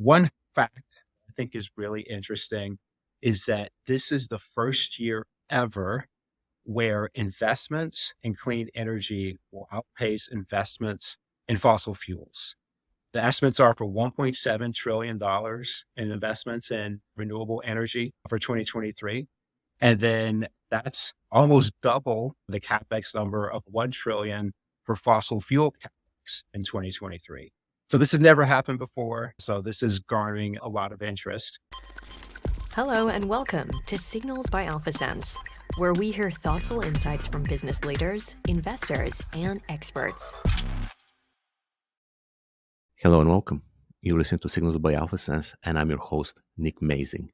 One fact I think is really interesting is that this is the first year ever where investments in clean energy will outpace investments in fossil fuels. The estimates are for $1.7 trillion in investments in renewable energy for 2023. And then that's almost double the CapEx number of 1 trillion for fossil fuel CapEx in 2023. So this has never happened before. So this is garnering a lot of interest. Hello and welcome to Signals by AlphaSense, where we hear thoughtful insights from business leaders, investors, and experts. Hello and welcome. You listen to Signals by AlphaSense, and I'm your host, Nick Mazing.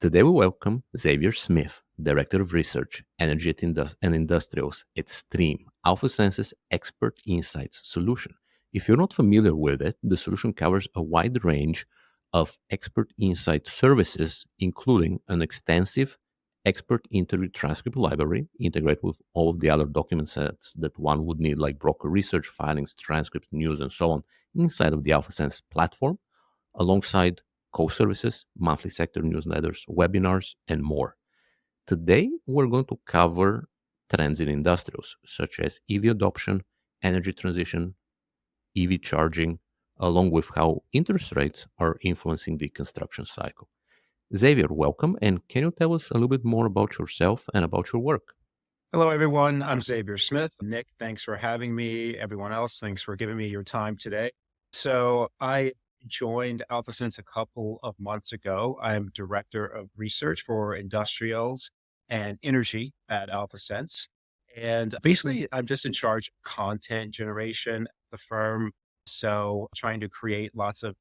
Today we welcome Xavier Smith, Director of Research, Energy and Industrials at Stream, AlphaSense's Expert Insights solution. If you're not familiar with it, the solution covers a wide range of expert insight services, including an extensive expert interview transcript library, integrated with all of the other document sets that one would need, like broker research, filings, transcripts, news, and so on, inside of the AlphaSense platform, alongside co-services, monthly sector newsletters, webinars, and more. Today, we're going to cover trends in industrials, such as EV adoption, energy transition, EV charging, along with how interest rates are influencing the construction cycle. Xavier, welcome, and can you tell us a little bit more about yourself and about your work? Hello, everyone. I'm Xavier Smith. Nick, thanks for having me. Everyone else, thanks for giving me your time today. So I joined AlphaSense a couple of months ago. I'm Director of Research for Industrials and Energy at AlphaSense. And basically, I'm just in charge of content generation at the firm. So trying to create lots of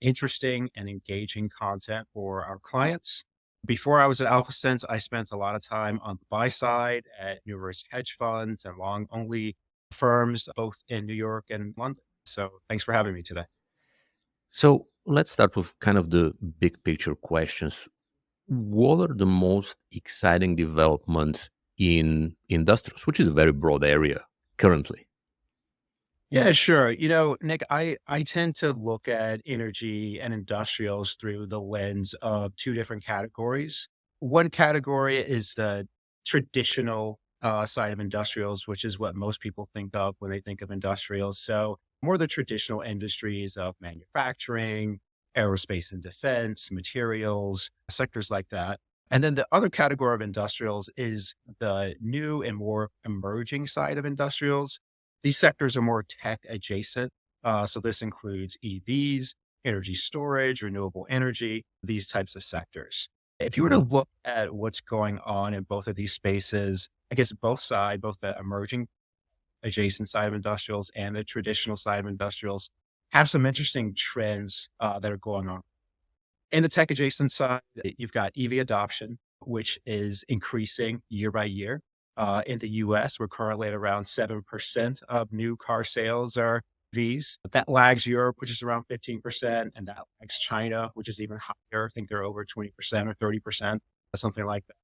interesting and engaging content for our clients. Before I was at AlphaSense, I spent a lot of time on the buy side at numerous hedge funds and long only firms, both in New York and London. So thanks for having me today. So let's start with kind of the big picture questions. What are the most exciting developments in industrials, which is a very broad area currently? Yeah, sure. Nick, I tend to look at energy and industrials through the lens of two different categories. One category is the traditional side of industrials, which is what most people think of when they think of industrials. So more the traditional industries of manufacturing, aerospace and defense, materials, sectors like that. And then the other category of industrials is the new and more emerging side of industrials. These sectors are more tech adjacent. So this includes EVs, energy storage, renewable energy, these types of sectors. If you were to look at what's going on in both of these spaces, I guess both the emerging adjacent side of industrials and the traditional side of industrials have some interesting trends that are going on. In the tech adjacent side, you've got EV adoption, which is increasing year by year. In the US, we're currently at around 7% of new car sales are EVs. That lags Europe, which is around 15%, and that lags China, which is even higher. I think they're over 20% or 30%, something like that.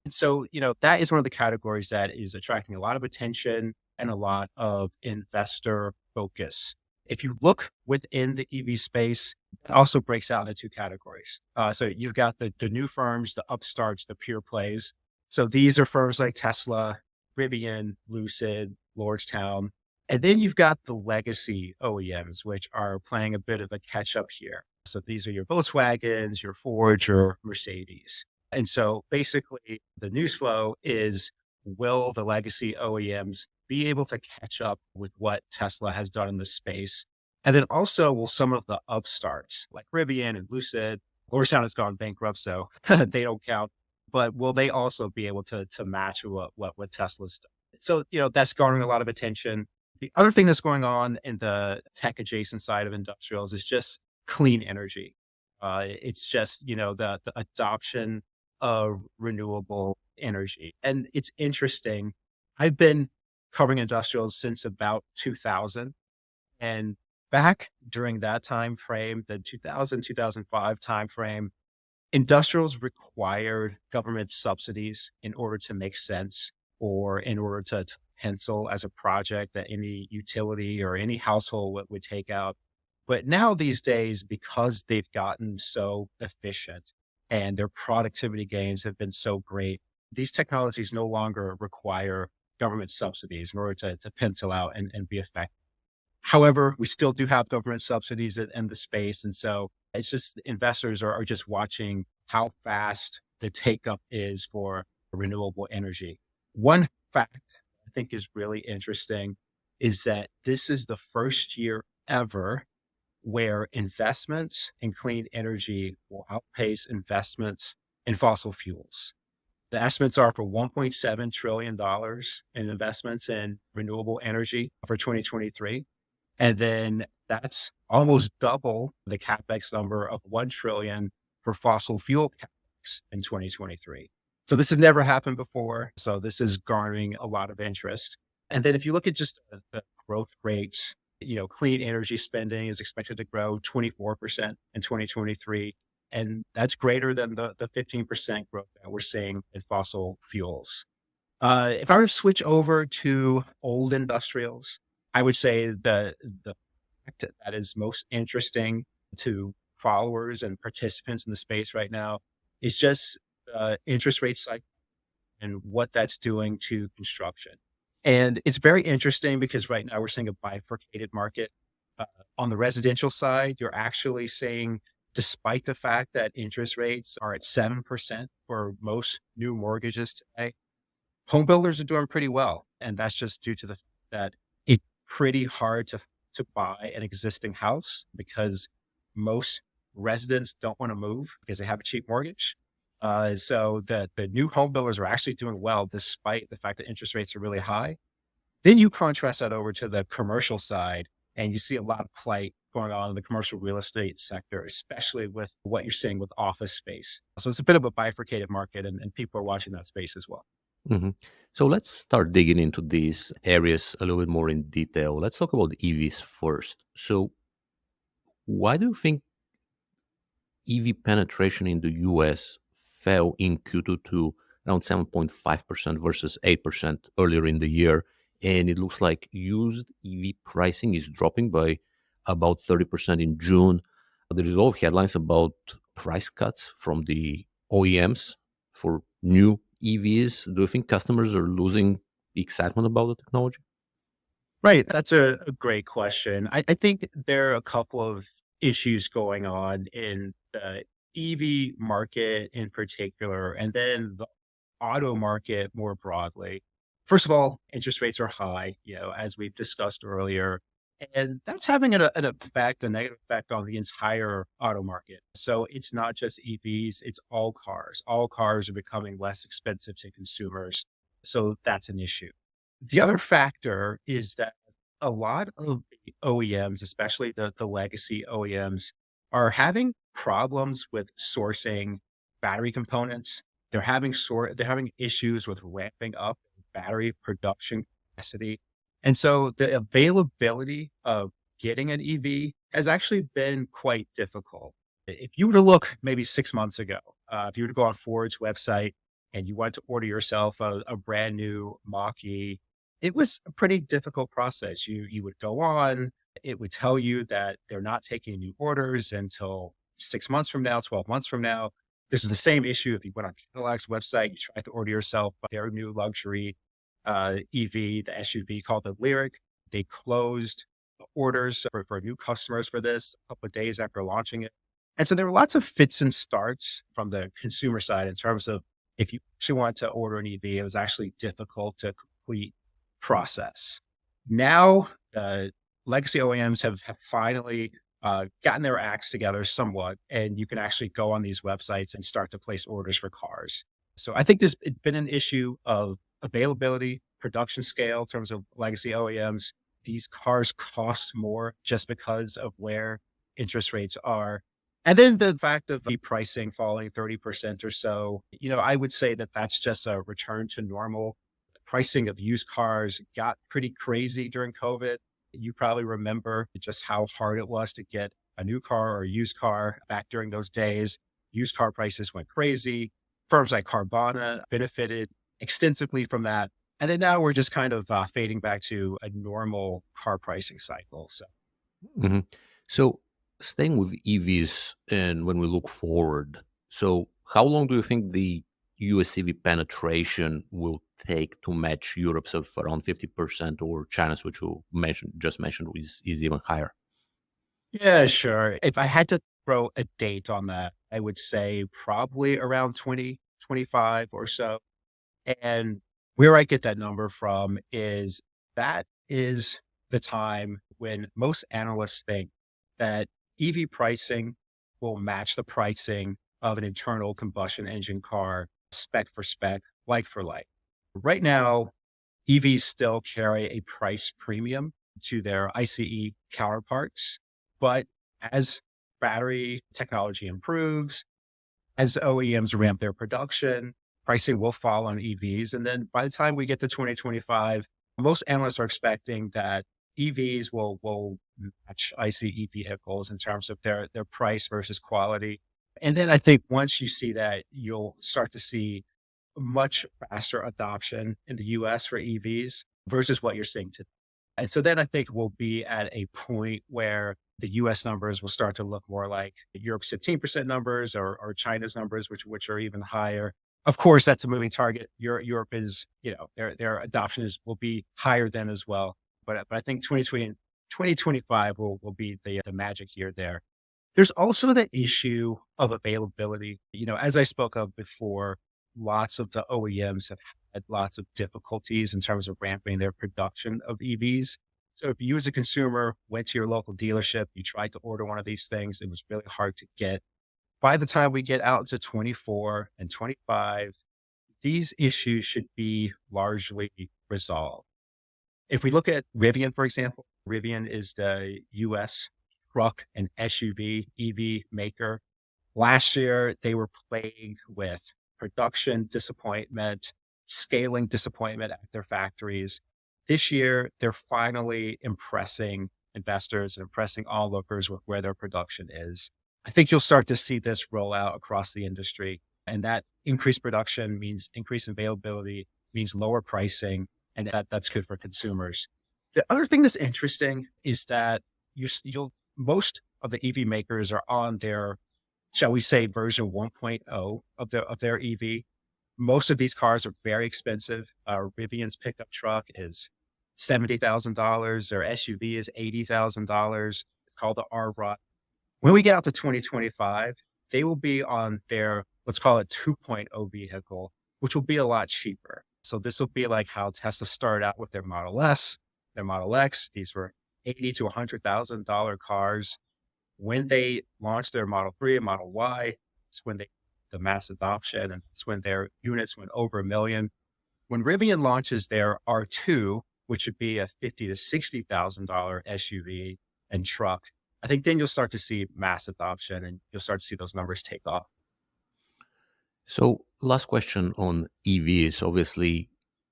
And so, that is one of the categories that is attracting a lot of attention and a lot of investor focus. If you look within the EV space, it also breaks out into two categories. So you've got the new firms, the upstarts, the pure plays. So these are firms like Tesla, Rivian, Lucid, Lordstown. And then you've got the legacy OEMs, which are playing a bit of a catch up here. So these are your Volkswagens, your Ford, your Mercedes. And so basically the news flow is, will the legacy OEMs be able to catch up with what Tesla has done in this space? And then also, will some of the upstarts like Rivian and Lucid, Lordstown has gone bankrupt, so they don't count, but will they also be able to match what Tesla's done? So, that's garnering a lot of attention. The other thing that's going on in the tech adjacent side of industrials is just clean energy. It's just, the adoption of renewable energy. And it's interesting. I've been covering industrials since about 2000. And back during that time frame, the 2005 time frame, industrials required government subsidies in order to make sense or in order to pencil as a project that any utility or any household would take out. But now these days, because they've gotten so efficient and their productivity gains have been so great, these technologies no longer require government subsidies in order to pencil out and be effective. However, we still do have government subsidies in the space. And so it's just investors are just watching how fast the take up is for renewable energy. One fact I think is really interesting is that this is the first year ever where investments in clean energy will outpace investments in fossil fuels. The estimates are for $1.7 trillion in investments in renewable energy for 2023. And then that's almost double the CapEx number of 1 trillion for fossil fuel CapEx in 2023. So this has never happened before. So this is garnering a lot of interest. And then if you look at just the growth rates, clean energy spending is expected to grow 24% in 2023. And that's greater than the 15% growth that we're seeing in fossil fuels. If I were to switch over to old industrials, I would say the fact that is most interesting to followers and participants in the space right now is just interest rate cycle and what that's doing to construction. And it's very interesting because right now we're seeing a bifurcated market. Uh, on the residential side, you're actually seeing, despite the fact that interest rates are at 7% for most new mortgages today, home builders are doing pretty well. And that's just due to the fact that it's pretty hard to buy an existing house because most residents don't want to move because they have a cheap mortgage. So the new home builders are actually doing well despite the fact that interest rates are really high. Then you contrast that over to the commercial side, and you see a lot of plight going on in the commercial real estate sector, especially with what you're seeing with office space. So it's a bit of a bifurcated market, and people are watching that space as well. Mhm. So let's start digging into these areas a little bit more in detail. Let's talk about EVs first. So, why do you think EV penetration in the US fell in Q2 to around 7.5% versus 8% earlier in the year? And it looks like used EV pricing is dropping by about 30% in June. There is a lot of headlines about price cuts from the OEMs for new EVs. Do you think customers are losing excitement about the technology? Right. That's a great question. I think there are a couple of issues going on in the EV market in particular, and then the auto market more broadly. First of all, interest rates are high, as we've discussed earlier, and that's having an effect, a negative effect on the entire auto market. So it's not just EVs, it's all cars. All cars are becoming less expensive to consumers. So that's an issue. The other factor is that a lot of the OEMs, especially the legacy OEMs, are having problems with sourcing battery components. They're having issues with ramping up battery production capacity. And so the availability of getting an EV has actually been quite difficult. If you were to look maybe 6 months ago, if you were to go on Ford's website and you wanted to order yourself a brand new Mach-E, it was a pretty difficult process. You would go on, it would tell you that they're not taking new orders until 6 months from now, 12 months from now. This is the same issue if you went on Cadillac's website, you tried to order yourself their new luxury EV, the SUV called the Lyric. They closed orders for new customers for this a couple of days after launching it. And so there were lots of fits and starts from the consumer side in terms of if you actually want to order an EV, it was actually difficult to complete process. Now, legacy OEMs have finally gotten their acts together somewhat, and you can actually go on these websites and start to place orders for cars. So I think there's been an issue of availability, production scale in terms of legacy OEMs. These cars cost more just because of where interest rates are. And then the fact of the pricing falling 30% or so, I would say that that's just a return to normal. Pricing of used cars got pretty crazy during COVID. You probably remember just how hard it was to get a new car or a used car back during those days. Used car prices went crazy. Firms like Carvana benefited extensively from that. And then now we're just kind of fading back to a normal car pricing cycle. So Mhm. So Staying with EVs and when we look forward, so how long do you think the US EV penetration will take to match Europe's of around 50% or China's, which you just mentioned, is even higher? Yeah, sure. If I had to throw a date on that, I would say probably around 2025 or so. And where I get that number from is that is the time when most analysts think that EV pricing will match the pricing of an internal combustion engine car, spec for spec, like for like. Right now, EVs still carry a price premium to their ICE counterparts, but as battery technology improves, as OEMs ramp their production, pricing will fall on EVs. And then by the time we get to 2025, most analysts are expecting that EVs will match ICE vehicles in terms of their price versus quality. And then I think once you see that, you'll start to see much faster adoption in the US for EVs versus what you're seeing today. And so then I think we'll be at a point where the US numbers will start to look more like Europe's 15% numbers or China's numbers, which are even higher. Of course, that's a moving target. Europe is, their adoption will be higher then as well. But I think 2025 will be the magic year there. There's also the issue of availability. As I spoke of before, lots of the OEMs have had lots of difficulties in terms of ramping their production of EVs. So if you as a consumer went to your local dealership, you tried to order one of these things, it was really hard to get. By the time we get out to 24 and 25, these issues should be largely resolved. If we look at Rivian, for example, Rivian is the US truck and SUV EV maker. Last year, they were plagued with production disappointment, scaling disappointment at their factories. This year, they're finally impressing investors and impressing onlookers with where their production is. I think you'll start to see this roll out across the industry. And that increased production means increased availability, means lower pricing, and that's good for consumers. The other thing that's interesting is that most of the EV makers are on their, shall we say, version 1.0 of their EV. Most of these cars are very expensive. Rivian's pickup truck is $70,000. Their SUV is $80,000. It's called the R-Rod. When we get out to 2025, they will be on their, let's call it 2.0 vehicle, which will be a lot cheaper. So this will be like how Tesla started out with their Model S, their Model X. These were $80,000 to $100,000 cars. When they launched their Model 3 and Model Y, it's when the mass adoption, and it's when their units went over 1 million. When Rivian launches their R2, which would be a $50,000 to $60,000 SUV and truck, I think then you'll start to see mass adoption and you'll start to see those numbers take off. So, last question on EVs. Obviously,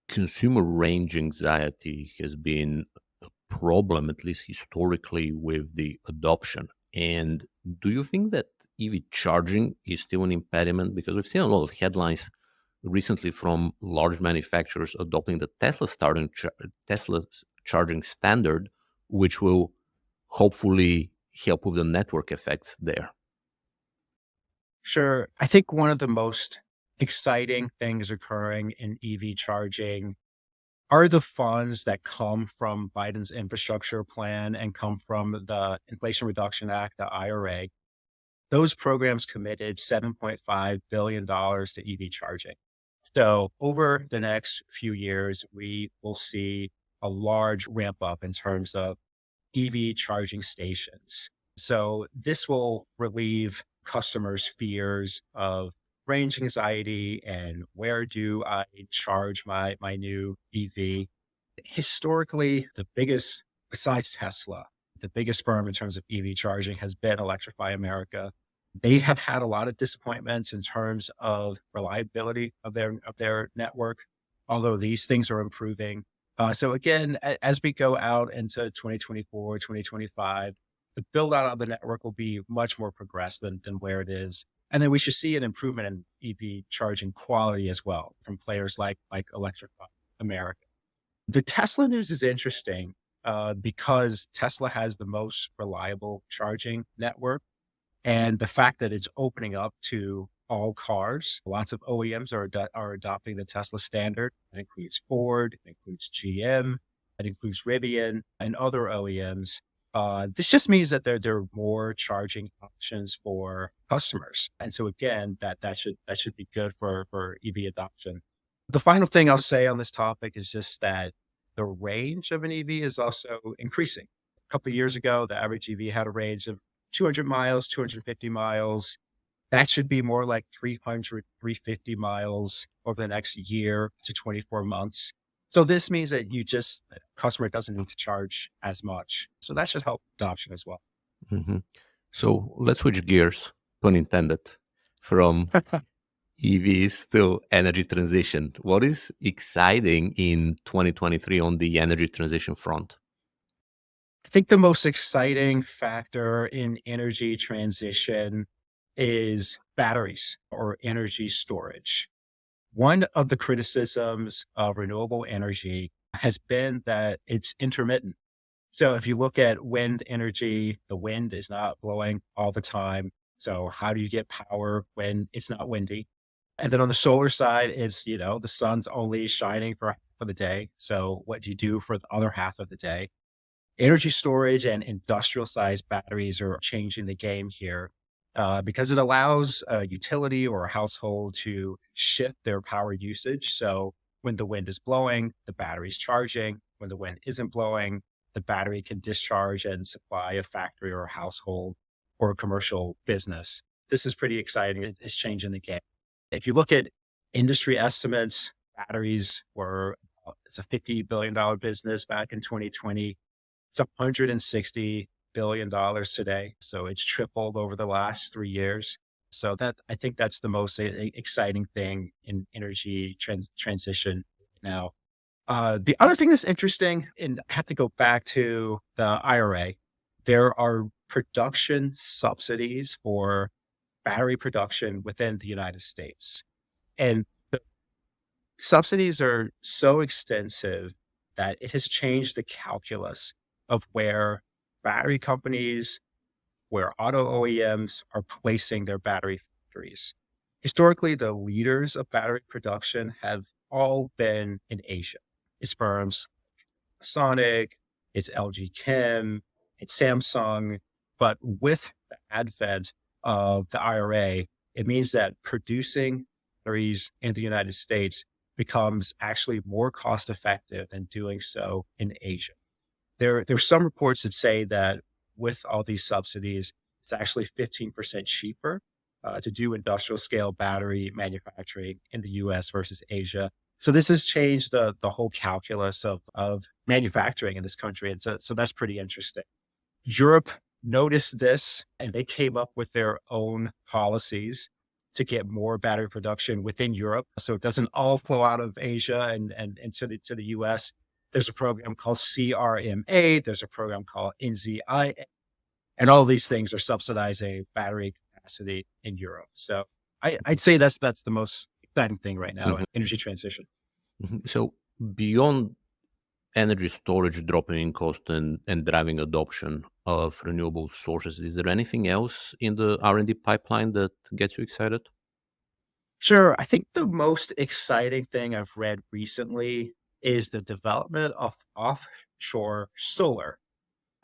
consumer range anxiety has been a problem, at least historically, with the adoption. And do you think that EV charging is still an impediment? Because we've seen a lot of headlines recently from large manufacturers adopting the Tesla's charging standard, which will hopefully help with the network effects there. Sure. I think one of the most exciting things occurring in EV charging are the funds that come from Biden's infrastructure plan and come from the Inflation Reduction Act, the IRA. Those programs committed $7.5 billion to EV charging. So over the next few years, we will see a large ramp up in terms of EV charging stations. So this will relieve customers' fears of range anxiety and where do I charge my new EV. Historically, the biggest, besides Tesla, the biggest firm in terms of EV charging has been Electrify America. They have had a lot of disappointments in terms of reliability of their network, although these things are improving. So again, as we go out into 2024, 2025, the build out of the network will be much more progressed than where it is. And then we should see an improvement in EV charging quality as well from players like Electrify America. The Tesla news is interesting because Tesla has the most reliable charging network. And the fact that it's opening up to all cars, lots of OEMs are adopting the Tesla standard. It includes Ford, it includes GM, it includes Rivian and other OEMs. This just means that there are more charging options for customers. And so again, that should be good for EV adoption. The final thing I'll say on this topic is just that the range of an EV is also increasing. A couple of years ago, the average EV had a range of 200 miles, 250 miles. That should be more like 300, 350 miles over the next year to 24 months. So this means that the customer doesn't need to charge as much. So that should help adoption as well. Mhm. So let's switch gears, pun intended, from EVs to energy transition. What is exciting in 2023 on the energy transition front? I think the most exciting factor in energy transition is batteries or energy storage. One of the criticisms of renewable energy has been that it's intermittent. So if you look at wind energy, the wind is not blowing all the time. So how do you get power when it's not windy? And then on the solar side, the sun's only shining for half of the day. So what do you do for the other half of the day? Energy storage and industrial sized batteries are changing the game here because it allows a utility or a household to shift their power usage. So when the wind is blowing, the battery's charging. When the wind isn't blowing, the battery can discharge and supply a factory or a household or a commercial business. This is pretty exciting. It's changing the game. If you look at industry estimates, it's a $50 billion business back in 2020. It's $160 billion today. So it's tripled over the last 3 years. So I think that's the most exciting thing in energy transition now. The other thing that's interesting, and I have to go back to the IRA, there are production subsidies for battery production within the United States. And the subsidies are so extensive that it has changed the calculus of where battery companies, where auto OEMs are placing their battery factories. Historically, the leaders of battery production have all been in Asia. It's firms like Sonic, it's LG Chem, it's Samsung. But with the advent of the IRA, it means that producing batteries in the United States becomes actually more cost effective than doing so in Asia. There's some reports that say that with all these subsidies, it's actually 15% cheaper to do industrial scale battery manufacturing in the US versus Asia. So this has changed the whole calculus of manufacturing in this country. And so that's pretty interesting. Europe noticed this and they came up with their own policies to get more battery production within Europe. So it doesn't all flow out of Asia and to the US. There's a program called CRMA. There's a program called NZIA. And all these things are subsidizing battery capacity in Europe. So I'd say that's the most exciting thing right now in energy transition. So beyond energy storage dropping in cost and driving adoption of renewable sources, is there anything else in the R&D pipeline that gets you excited? Sure. I think the most exciting thing I've read recently is the development of offshore solar.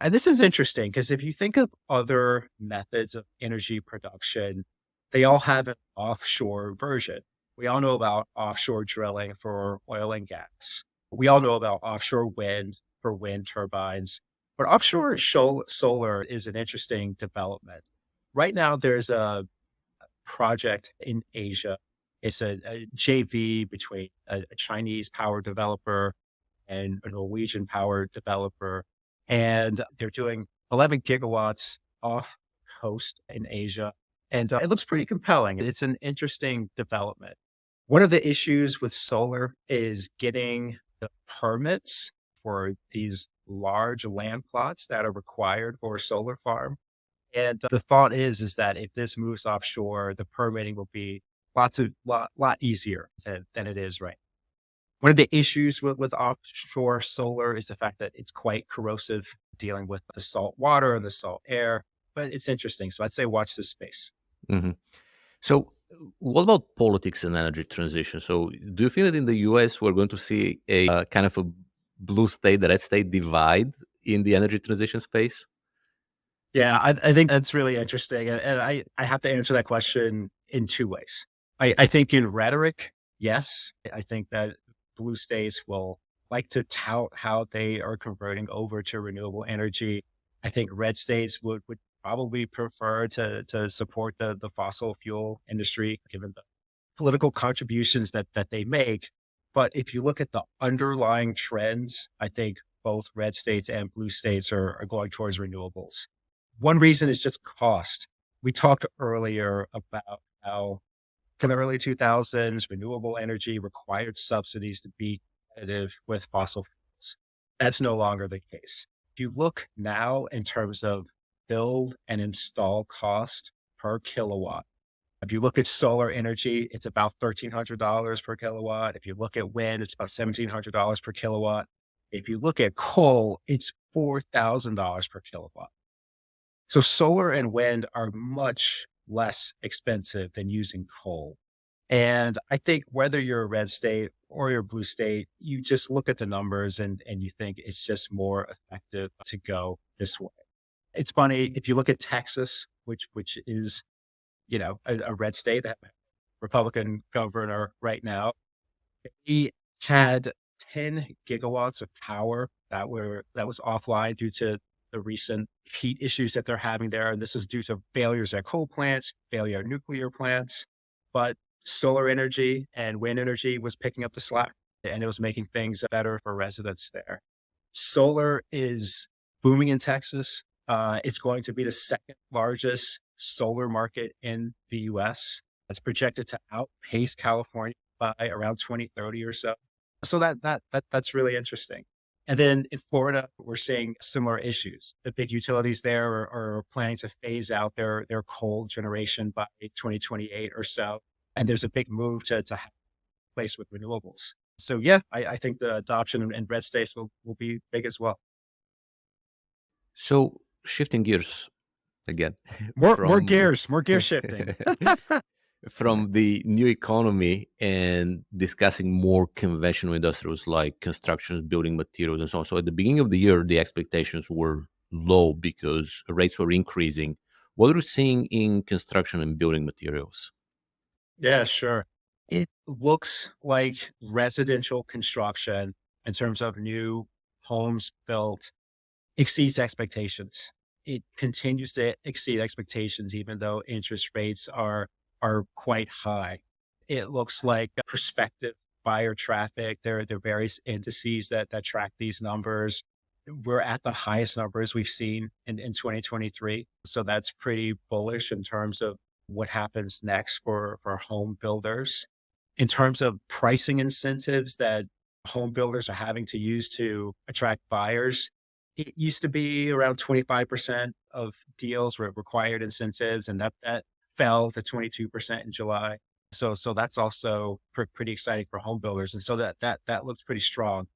And this is interesting because if you think of other methods of energy production, they all have an offshore version. We all know about offshore drilling for oil and gas. We all know about offshore wind for wind turbines. But offshore solar is an interesting development. Right now, there's a project in Asia. It's a JV between a Chinese power developer and a Norwegian power developer. And they're doing 11 gigawatts off coast in Asia. And it looks pretty compelling. It's an interesting development. One of the issues with solar is getting the permits for these large land plots that are required for a solar farm. And the thought is that if this moves offshore, the permitting will be lot easier than it is right One of the issues with offshore solar is the fact that it's quite corrosive, dealing with the salt water and the salt air, but it's interesting. So I'd say watch this space. Mhm. So, what about politics and energy transition? So, do you feel that in the US we're going to see a kind of a blue state, red state divide in the energy transition space? Yeah, I think that's really interesting. And I have to answer that question in two ways. I think in rhetoric, yes, I think that blue states will like to tout how they are converting over to renewable energy. I think red states would probably prefer to support the fossil fuel industry, given the political contributions that they make. But if you look at the underlying trends, I think both red states and blue states are going towards renewables. One reason is just cost. We talked earlier about how in the early 2000s, renewable energy required subsidies to be competitive with fossil fuels. That's no longer the case. If you look now in terms of build and install cost per kilowatt, if you look at solar energy, it's about $1,300 per kilowatt. If you look at wind, it's about $1,700 per kilowatt. If you look at coal, it's $4,000 per kilowatt. So solar and wind are much less expensive than using coal. And I think whether you're a red state or you're a blue state, you just look at the numbers and you think it's just more effective to go this way. It's funny, if you look at Texas, which is, a red state that Republican governor right now, he had 10 gigawatts of power that was offline due to the recent heat issues that they're having there. And this is due to failures at coal plants, failure at nuclear plants. But solar energy and wind energy was picking up the slack, and it was making things better for residents there. Solar is booming in Texas. It's going to be the second largest solar market in the US. It's projected to outpace California by around 2030 or so. So that's really interesting. And then in Florida, we're seeing similar issues. The big utilities there are planning to phase out their coal generation by 2028 or so. And there's a big move to have a place with renewables. So yeah, I think the adoption in red states will be big as well. So, shifting gears again More from gears, more gear shifting. from the new economy and discussing more conventional industrials like construction, building materials, and so on. So, at the beginning of the year, the expectations were low because rates were increasing. What are you seeing in construction and building materials? Yeah, sure. It looks like residential construction in terms of new homes built exceeds expectations. It continues to exceed expectations, even though interest rates are quite high. It looks like prospective buyer traffic. There are various indices that track these numbers. We're at the highest numbers we've seen in 2023. So that's pretty bullish in terms of what happens next for home builders. In terms of pricing incentives that home builders are having to use to attract buyers, it used to be around 25% of deals were required incentives, and that fell to 22% in July. So that's also pretty exciting for home builders. And so that looks pretty strong.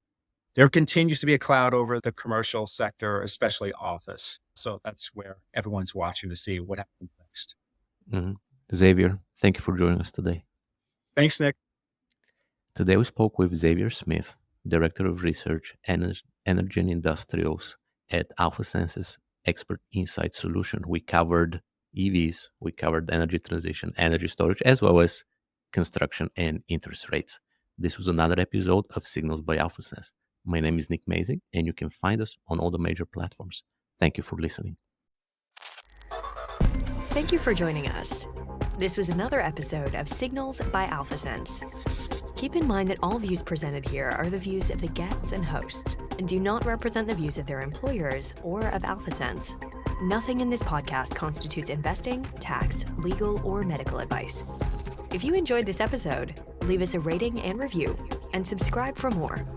There continues to be a cloud over the commercial sector, especially office. So that's where everyone's watching to see what happens next. Mhm. Xavier, thank you for joining us today. Thanks, Nick. Today we spoke with Xavier Smith, Director of Research and Energy and Industrials at AlphaSense's Expert Insights solution. We covered EVs, we covered energy transition, energy storage, as well as construction and interest rates. This was another episode of Signals by AlphaSense. My name is Nick Mazing, and you can find us on all the major platforms. Thank you for listening. Thank you for joining us. This was another episode of Signals by AlphaSense. Keep in mind that all views presented here are the views of the guests and hosts and do not represent the views of their employers or of AlphaSense. Nothing in this podcast constitutes investing, tax, legal, or medical advice. If you enjoyed this episode, leave us a rating and review and subscribe for more.